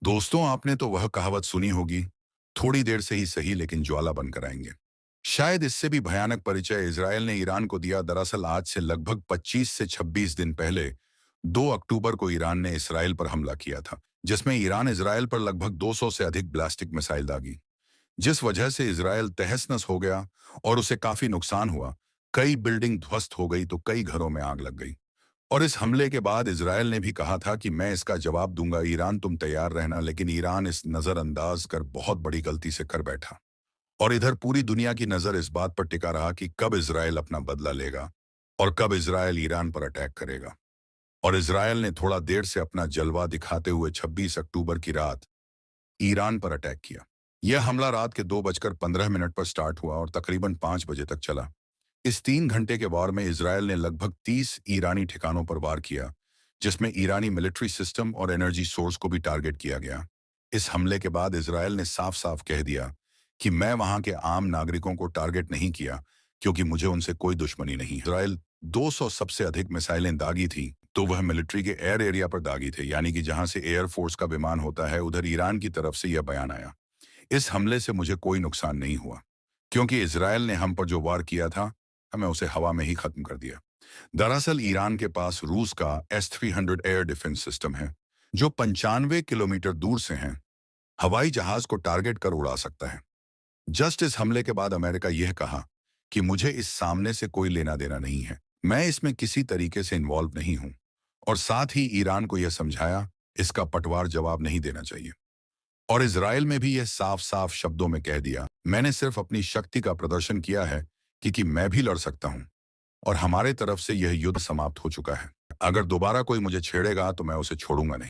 दोस्तों, आपने तो वह कहावत सुनी होगी, थोड़ी देर से ही सही लेकिन ज्वाला बनकर आएंगे। शायद इससे भी भयानक परिचय इजरायल ने ईरान को दिया। दरअसल आज से लगभग 25 से 26 दिन पहले 2 अक्टूबर को ईरान ने इसराइल पर हमला किया था, जिसमें ईरान इजरायल पर लगभग 200 से अधिक बैलिस्टिक मिसाइल दागी, जिस वजह से इजरायल तहस-नहस हो गया और उसे काफी नुकसान हुआ। कई बिल्डिंग ध्वस्त हो गई तो कई घरों में आग लग गई। और इस हमले के बाद इजरायल ने भी कहा था कि मैं इसका जवाब दूंगा, ईरान तुम तैयार रहना। लेकिन ईरान इस नजरअंदाज कर बहुत बड़ी गलती से कर बैठा। और इधर पूरी दुनिया की नजर इस बात पर टिका रहा कि कब इजरायल अपना बदला लेगा और कब इजरायल ईरान पर अटैक करेगा। और इजरायल ने थोड़ा देर से अपना जलवा दिखाते हुए 26 अक्टूबर की रात ईरान पर अटैक किया। यह हमला रात के 2:15 पर स्टार्ट हुआ और तकरीबन 5 बजे तक चला। इस 3 घंटे के वार में इजरायल ने लगभग 30 ईरानी ठिकानों पर वार किया, जिसमें ईरानी मिलिट्री सिस्टम और एनर्जी सोर्स को भी टारगेट किया गया। इस हमले के बाद इजरायल ने साफ साफ कह दिया कि मैं वहां के आम नागरिकों को टारगेट नहीं किया, क्योंकि मुझे उनसे कोई दुश्मनी नहीं। इजरायल 200 सबसे अधिक मिसाइलें दागी थी, तो वह मिलिट्री के एयर एरिया पर दागी थे, यानी कि जहां से एयरफोर्स का विमान होता है। उधर ईरान की तरफ से यह बयान आया, इस हमले से मुझे कोई नुकसान नहीं हुआ, क्योंकि इजरायल ने हम पर जो वार किया था, हमें उसे हवा में ही खत्म कर दिया। दरअसल ईरान के पास रूस का S-300 एयर डिफेंस सिस्टम है, जो 95 किलोमीटर दूर से है हवाई जहाज को टारगेट कर उड़ा सकता है। जस्ट इस हमले के बाद अमेरिका यह कहा कि मुझे इस सामने से कोई लेना देना नहीं है, मैं इसमें किसी तरीके से इन्वॉल्व नहीं हूं। और साथ ही ईरान को यह समझाया, इसका पटवार जवाब नहीं देना चाहिए। और इजराइल में भी यह साफ साफ शब्दों में कह दिया, मैंने सिर्फ अपनी शक्ति का प्रदर्शन किया है कि मैं भी लड़ सकता हूं और हमारे तरफ से यह युद्ध समाप्त हो चुका है। अगर दोबारा कोई मुझे छेड़ेगा तो मैं उसे छोड़ूंगा नहीं।